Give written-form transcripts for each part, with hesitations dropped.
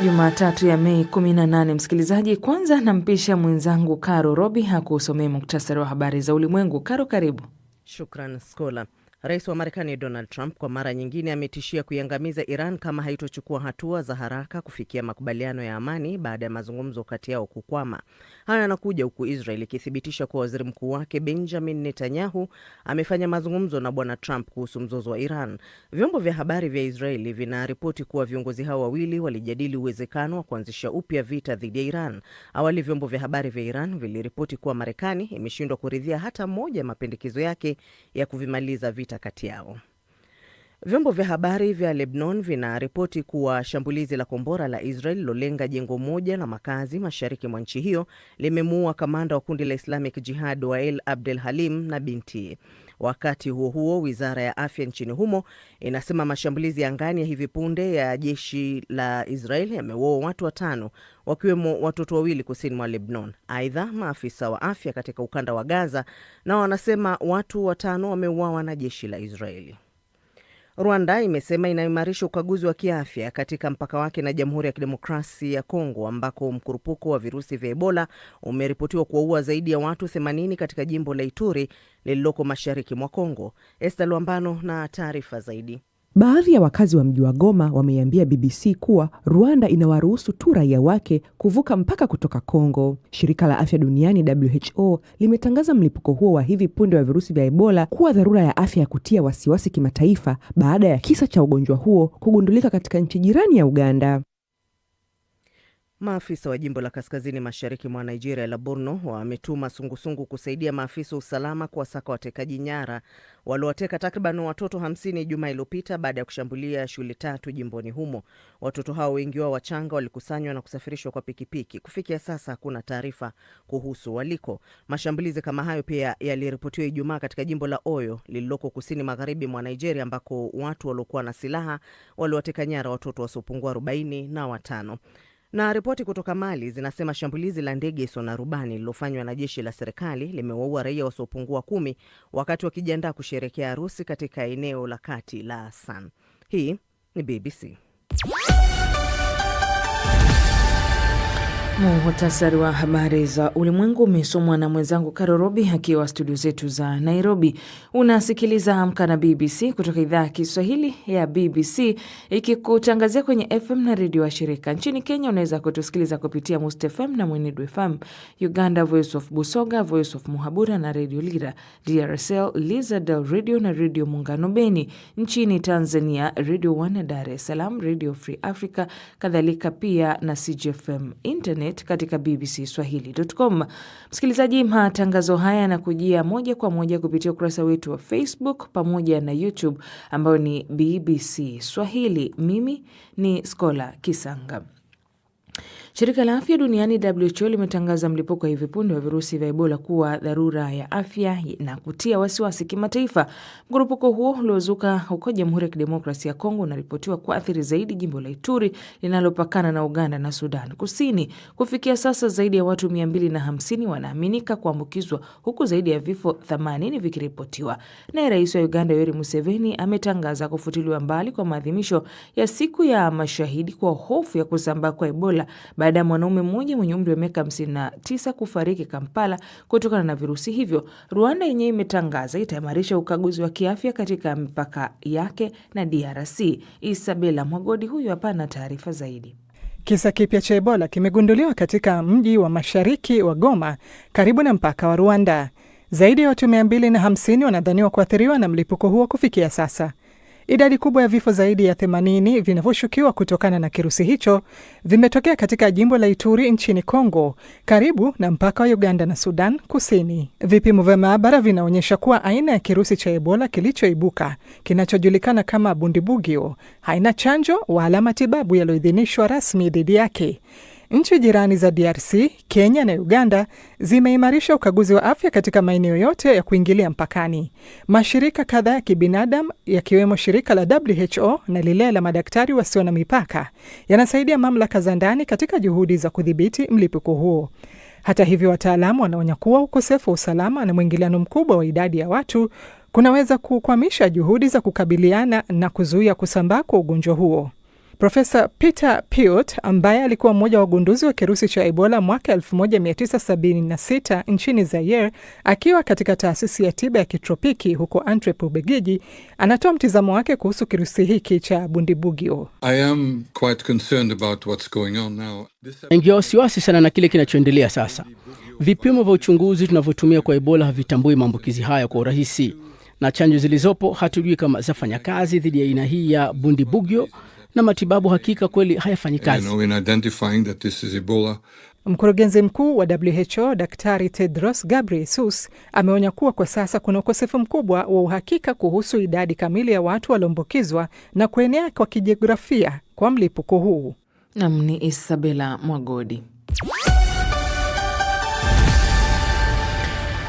Jumatatu ya Mei 18, msikilizaji. Kwanza nampisha mwenzangu Karo Robi hakusomea muktasari wa habari za ulimwengu. Karo, karibu. Shukran Skola. Rais wa Marekani Donald Trump kwa mara nyingine ametishia kuiangamiza Iran kama haitochukua hatua za haraka kufikia makubaliano ya amani baada ya mazungumzo kati yao kukwama. Haya yanakuja huku Israel ikithibitisha kuwa waziri mkuu wake Benjamin Netanyahu amefanya mazungumzo na bwana Trump kuhusu mzozo wa Iran. Vyombo vya habari vya Israeli vinaripoti kuwa viongozi hao wawili walijadili uwezekano wa kuanzisha upya vita dhidi ya Iran. Awali vyombo vya habari vya Iran viliripoti kuwa Marekani imeshindwa kuridhia hata moja ya mapendekezo yake ya kuvimaliza vita kati yao. Vyombo vya habari vya Lebanon vinaripoti kuwa shambulizi la kombora la Israel lilolenga jengo moja la makazi mashariki mwa nchi hiyo limemuua kamanda wa kundi la Islamic Jihad Wael Abdel Halim na binti. Wakati huo huo, wizara ya afya nchini humo inasema mashambulizi ya angani ya hivi punde ya jeshi la Israel yameua watu 5 wakiwemo watoto 2 kusini mwa Lebanon. Aidha, maafisa wa afya katika ukanda wa Gaza na wanasema watu 5 wameuawa na jeshi la Israeli. Rwanda imesema inaimarisha ukaguzi wa kiafya katika mpaka wake na Jamhuri ya Kidemokrasia ya Kongo ambako mkurupuko wa virusi vya Ebola umeripotiwa kuwaua zaidi ya watu 80 katika jimbo la Ituri lililoko mashariki mwa Kongo. Esther Luambano na taarifa zaidi. Baadhi ya wakazi wa mji wa Goma wameiambia BBC kuwa Rwanda inawaruhusu tu raia wake kuvuka mpaka kutoka Kongo. Shirika la Afya Duniani WHO limetangaza mlipuko huo wa hivi punde wa virusi vya Ebola kuwa dharura ya afya ya kutia wasiwasi kimataifa baada ya kisa cha ugonjwa huo kugundulika katika nchi jirani ya Uganda. Maafisa wa jimbo la kaskazini mashariki mwa Nigeria la Borno wametuma sungusungu kusaidia maafisa usalama kuwasaka watekaji nyara waliowateka takriban watoto 50 Jumaa iliyopita baada ya kushambulia shule 3 jimboni humo. Watoto hao wengi wao wachanga walikusanywa na kusafirishwa kwa pikipiki. Kufikia sasa hakuna taarifa kuhusu waliko. Mashambulizi kama hayo pia yaliripotiwa Ijumaa katika jimbo la Oyo lililoko kusini magharibi mwa Nigeria ambako watu waliokuwa na silaha waliwateka nyara watoto wasiopungua 45. Na ripoti kutoka Mali zinasema shambulizi la ndege isiyo na rubani lilofanywa na jeshi la serikali limewaua raia wasiopungua 10 wakati wakijiandaa kusherehekea harusi katika eneo la kati la San. Hii ni BBC. Muhtasari wa habari za ulimwengu umesomwa na mwenzangu Karo Robi akiwa studio zetu za Nairobi. Unasikiliza Amka na BBC kutoka idhaa ya Kiswahili ya BBC ikikutangazia kwenye FM na redio wa shirika. Nchini Kenya unaweza kutusikiliza kupitia Must FM na Mwenedu FM. Uganda Voice of Busoga, Voice of Muhabura na Radio Lira. DRSL Lizadel Radio na Radio Muungano Beni. Nchini Tanzania Radio 1 Dar es Salaam, Radio Free Africa, kadhalika pia na CGFM Internet katika bbcswahili.com. Msikilizaji, matangazo haya yanakujia moja kwa moja kupitia ukurasa wetu wa Facebook pamoja na YouTube ambao ni BBC Swahili. Mimi ni Skola Kisanga. Shirika la Afya Duniani WHO limetangaza mlipuko wa hivi punde wa virusi vya Ebola kuwa dharura ya afya na kutia wasiwasi kimataifa. Mkurupuko huo uliozuka huko Jamhuri ya Kidemokrasia ya Kongo unaripotiwa kuathiri zaidi jimbo la Ituri linalopakana na Uganda na Sudan Kusini. Kufikia sasa zaidi ya watu 250 wanaaminika kuambukizwa huku zaidi ya vifo 80 vikiripotiwa. Naye Rais wa Uganda Yoweri Museveni ametangaza kufutiliwa mbali kwa maadhimisho ya siku ya mashahidi kwa hofu ya kusambaa kwa Ebola baada ya mwanaume mmoja mwenye umri wa miaka 59 kufariki Kampala kutokana na virusi hivyo. Rwanda yenyewe imetangaza itaimarisha ukaguzi wa kiafya katika mipaka yake na DRC. Isabela Mwagodi huyu hapa na taarifa zaidi. Kisa kipya cha Ebola kimegunduliwa katika mji wa mashariki wa Goma karibu na mpaka wa Rwanda. Zaidi ya watu 250 wanadhaniwa kuathiriwa na mlipuko huo kufikia sasa. Idadi kubwa ya vifo zaidi ya 80 vinavyoshukiwa kutokana na kirusi hicho vimetokea katika jimbo la Ituri nchini Kongo, karibu na mpaka wa Uganda na Sudan Kusini. Vipimo vya maabara vinaonyesha kuwa aina ya kirusi cha Ebola kilichoibuka, kinachojulikana kama Bundibugyo, haina chanjo wala matibabu yaliyoidhinishwa rasmi dhidi yake. Nchi jirani za DRC, Kenya na Uganda zimeimarisha ukaguzi wa afya katika maeneo yote ya kuingilia mpakani. Mashirika kadhaa ya kibinadamu yakiwemo shirika la WHO na lile la madaktari wasio na mipaka yanasaidia mamlaka za ndani katika juhudi za kudhibiti mlipuko huo. Hata hivyo, wataalamu wanaonya kuwa ukosefu wa usalama na mwingiliano mkubwa wa idadi ya watu kunaweza kukwamisha juhudi za kukabiliana na kuzuia kusambaa kwa ugonjwa huo. Profesa Peter Piot ambaye alikuwa mmoja wa wagunduzi wa kirusi cha Ebola mwaka 1976 nchini Zaire, akiwa katika taasisi ya tiba ya kitropiki huko Antwerp, Ubelgiji, anatoa mtizamo wake kuhusu kirusi hiki cha Bundibugyo. I am quite concerned about what's going on now. Ingia wasiwasi sana na kile kinachoendelea sasa. Vipimo vya uchunguzi tunavyotumia kwa Ebola havitambui maambukizi haya kwa urahisi, na chanjo zilizopo hatujui kama zafanya kazi dhidi ya aina hii ya Bundibugyo, na matibabu hakika kweli hayafanyi kazi. Mkurugenzi mkuu wa WHO Daktari Tedros Ghebreyesus ameonya kuwa kwa sasa kuna ukosefu mkubwa wa uhakika kuhusu idadi kamili ya watu walioambukizwa na kuenea kwa kijiografia kwa mlipuko huu. Nam ni Isabella Mwagodi.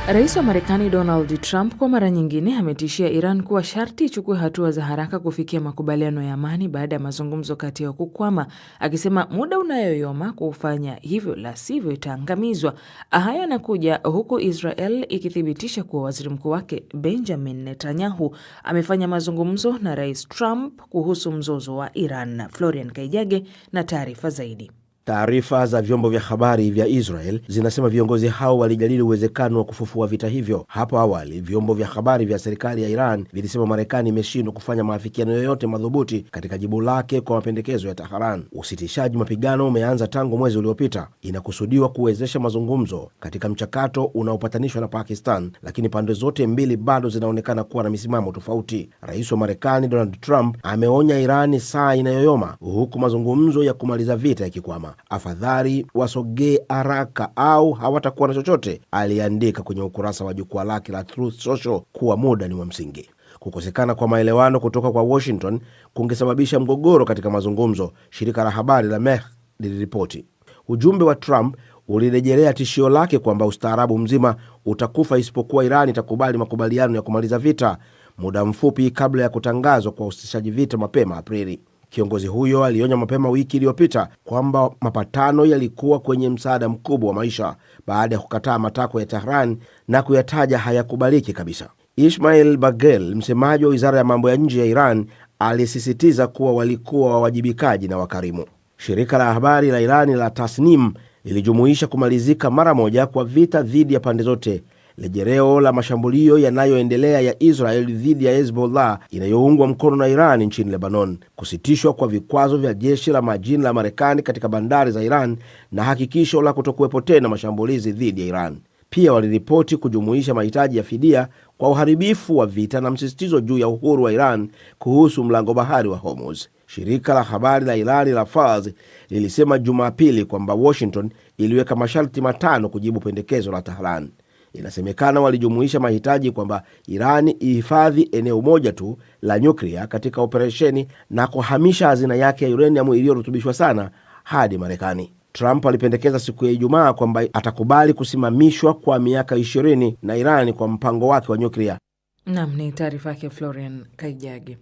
Rais wa Marekani Donald Trump kwa mara nyingine ametishia Iran kuwa sharti ichukue hatua za haraka kufikia makubaliano ya amani baada ya mazungumzo kati yao kukwama, akisema muda unayoyoma kufanya hivyo, la sivyo itaangamizwa. Haya yanakuja huku Israel ikithibitisha kuwa waziri mkuu wake Benjamin Netanyahu amefanya mazungumzo na Rais Trump kuhusu mzozo wa Iran. Florian Kaijage na taarifa zaidi. Taarifa za vyombo vya habari vya Israel zinasema viongozi hao walijadili uwezekano wa kufufua vita hivyo. Hapo awali, vyombo vya habari vya serikali ya Iran vilisema Marekani imeshindwa kufanya maafikiano yoyote madhubuti katika jibu lake kwa mapendekezo ya Tehran. Usitishaji mapigano umeanza tangu mwezi uliopita. Inakusudiwa kuwezesha mazungumzo katika mchakato unaopatanishwa na Pakistan, lakini pande zote mbili bado zinaonekana kuwa na misimamo tofauti. Rais wa Marekani Donald Trump ameonya Irani saa inayoyoma huku mazungumzo ya kumaliza vita yakikwama. Afadhali wasogee haraka au hawatakuwa na chochote, aliandika kwenye ukurasa wa jukwaa lake la Truth Social kuwa muda ni wa msingi. Kukosekana kwa maelewano kutoka kwa Washington kungesababisha mgogoro katika mazungumzo, shirika la habari la Mehr liliripoti. Ujumbe wa Trump ulirejelea tishio lake kwamba ustaarabu mzima utakufa isipokuwa Iran itakubali makubaliano ya kumaliza vita, muda mfupi kabla ya kutangazwa kwa usitishaji vita mapema Aprili. Kiongozi huyo alionya mapema wiki iliyopita kwamba mapatano yalikuwa kwenye msaada mkubwa wa maisha baada ya kukataa matakwa ya Tehran na kuyataja hayakubaliki kabisa. Ismail Bagel, msemaji wa wizara ya mambo ya nje ya Iran, alisisitiza kuwa walikuwa wawajibikaji na wakarimu. Shirika la habari la Irani la Tasnim lilijumuisha kumalizika mara moja kwa vita dhidi ya pande zote, lejereo la mashambulio yanayoendelea ya Israel dhidi ya Hezbollah inayoungwa mkono na Iran nchini Lebanon, kusitishwa kwa vikwazo vya jeshi la majini la Marekani katika bandari za Iran na hakikisho la kutokuwepo tena mashambulizi dhidi ya Iran. Pia waliripoti kujumuisha mahitaji ya fidia kwa uharibifu wa vita na msisitizo juu ya uhuru wa Iran kuhusu mlango bahari wa Hormuz. Shirika la habari la Irani la Fars lilisema Jumapili kwamba Washington iliweka masharti 5 kujibu pendekezo la Tehran. Inasemekana walijumuisha mahitaji kwamba Irani ihifadhi eneo moja tu la nyuklia katika operesheni na kuhamisha hazina yake ya uranium iliyorutubishwa sana hadi Marekani. Trump alipendekeza siku ya Ijumaa kwamba atakubali kusimamishwa kwa miaka 20 na Irani kwa mpango wake wa nyuklia. Naam, ni taarifa yake Florian Kaijage.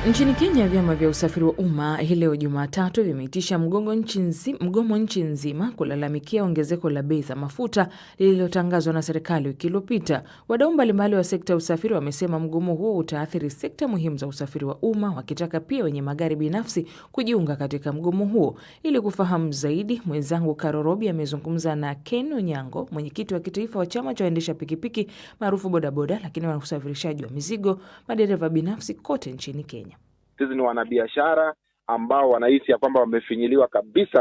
Nchini Kenya, vyama vya usafiri wa umma hii leo Jumatatu vimeitisha mgomo nchi nzima kulalamikia ongezeko la bei za mafuta lililotangazwa na serikali wiki iliyopita. Wadau mbalimbali wa sekta ya usafiri wamesema mgomo huo utaathiri sekta muhimu za usafiri wa umma, wakitaka pia wenye magari binafsi kujiunga katika mgomo huo. Ili kufahamu zaidi, mwenzangu Karorobi amezungumza na Ken Onyango, mwenyekiti wa kitaifa wa chama cha waendesha pikipiki maarufu bodaboda, lakini wana usafirishaji wa mizigo, madereva binafsi kote nchini Kenya. Sisi ni wanabiashara ambao wanahisi ya kwamba wamefinyiliwa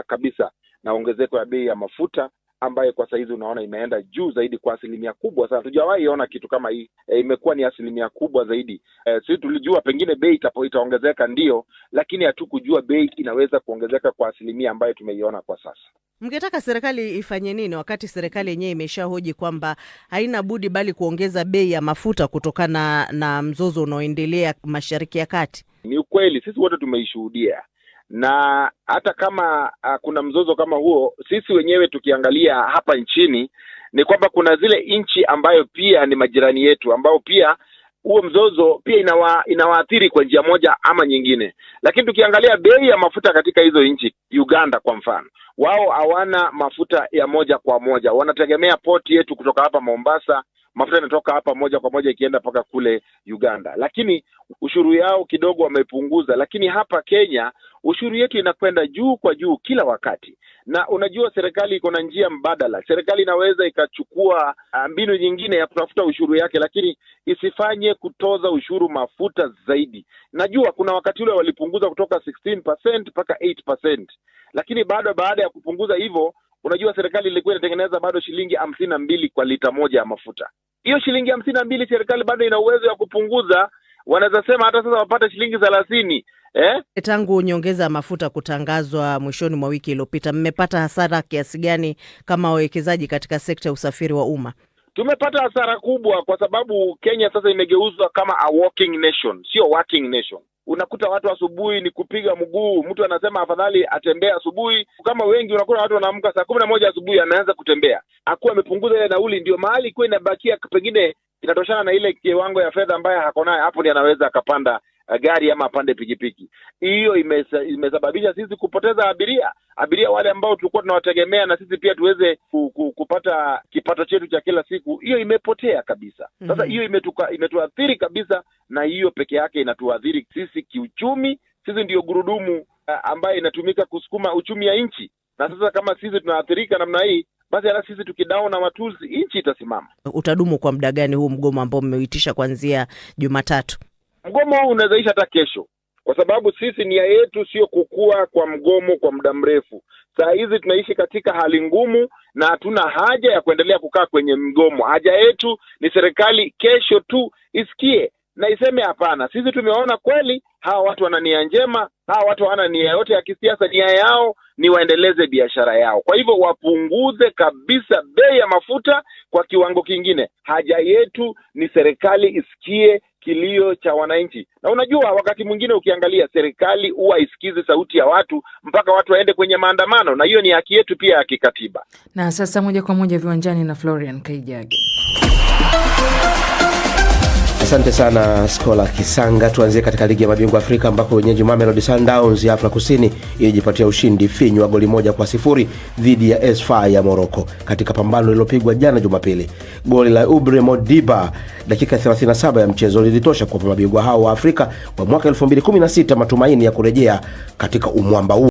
kabisa na ongezeko ya bei ya mafuta ambayo kwa saizi unaona imeenda juu zaidi kwa asilimia kubwa sana. Tujawahi ona kitu kama hii. Imekuwa ni asilimia kubwa zaidi. Sisi tulijua pengine bei itaongezeka ndio, lakini hatukujua bei inaweza kuongezeka kwa asilimia ambayo tumeiona kwa sasa. Mngetaka serikali ifanye nini wakati serikali yenyewe imeshahoji kwamba haina budi bali kuongeza bei ya mafuta kutokana na mzozo unaoendelea Mashariki ya Kati? Ni ukweli, sisi wote tumeishuhudia. Na hata kama kuna mzozo kama huo, sisi wenyewe tukiangalia hapa nchini ni kwamba kuna zile nchi ambayo pia ni majirani yetu ambao pia huo mzozo pia inawaathiri kwa njia moja ama nyingine. Lakini tukiangalia bei ya mafuta katika hizo nchi, Uganda kwa mfano, wao hawana mafuta ya moja kwa moja. Wanategemea port yetu kutoka hapa Mombasa mafuta yanatoka hapa moja kwa moja ikienda mpaka kule Uganda, lakini ushuru yao kidogo wamepunguza. Lakini hapa Kenya ushuru yetu inakwenda juu kwa juu kila wakati, na unajua serikali iko na njia mbadala. Serikali inaweza ikachukua mbinu nyingine ya kutafuta ushuru yake, lakini isifanye kutoza ushuru mafuta zaidi. Najua kuna wakati ule walipunguza kutoka 16% mpaka 8%, lakini baada ya kupunguza hivyo, unajua serikali ilikuwa inatengeneza bado shilingi 52 kwa lita moja ya mafuta. Hiyo shilingi 52 serikali bado ina uwezo ya kupunguza. Wanaweza sema hata sasa wapata shilingi 30. Tangu nyongeza ya mafuta kutangazwa mwishoni mwa wiki iliyopita, mmepata hasara kiasi gani kama wawekezaji katika sekta ya usafiri wa umma? Tumepata hasara kubwa kwa sababu Kenya sasa imegeuzwa kama a walking nation, sio working nation. Unakuta watu asubuhi ni kupiga mguu, mtu anasema afadhali atembee asubuhi. Kama wengi unakuta watu wanaamka saa 11 asubuhi anaanza kutembea. Akuwa amepunguza ile nauli, ndio mahali ikuwa inabakia pengine inatoshana na ile kiwango ya fedha ambayo hako nayo, hapo ndiye anaweza akapanda gari ama apande pikipiki. Hiyo imesababisha sisi kupoteza abiria wale ambao tulikuwa tunawategemea na sisi pia tuweze kupata kipato chetu cha kila siku. Hiyo imepotea kabisa. Sasa hiyo imetuathiri kabisa, na hiyo peke yake inatuathiri sisi kiuchumi. Sisi ndio gurudumu ambaye inatumika kusukuma uchumi ya nchi, na sasa kama sisi tunaathirika namna hii, basi hata sisi tukidown na matuzi, nchi itasimama. Utadumu kwa muda gani huu mgomo ambao mmeuitisha kuanzia Jumatatu? Mgomo huu unawezaisha hata kesho, kwa sababu sisi nia yetu sio kukua kwa mgomo kwa muda mrefu. Saa hizi tunaishi katika hali ngumu na hatuna haja ya kuendelea kukaa kwenye mgomo. Haja yetu ni serikali kesho tu isikie na iseme hapana, sisi tumeona kweli hawa watu wana nia njema, hawa watu hawana nia yote ya kisiasa, nia yao ni waendeleze biashara yao. Kwa hivyo wapunguze kabisa bei ya mafuta kwa kiwango kingine. Haja yetu ni serikali isikie kilio cha wananchi. Na unajua wakati mwingine ukiangalia serikali huwa isikize sauti ya watu mpaka watu waende kwenye maandamano, na hiyo ni haki yetu pia ya kikatiba. Na sasa moja kwa moja viwanjani na Florian Kaijage. Asante sana Skola Kisanga. Tuanzie katika ligi ya mabingwa Afrika ambako wenyeji Mamelodi Sundowns ya Afrika Kusini ilijipatia ushindi finyu wa goli 1-0 dhidi ya AS FAR ya Morocco katika pambano lililopigwa jana Jumapili. Goli la Ubre Modiba dakika 37 ya mchezo lilitosha kwa mabingwa hao wa Afrika kwa mwaka 2016 matumaini ya kurejea katika umwamba huu.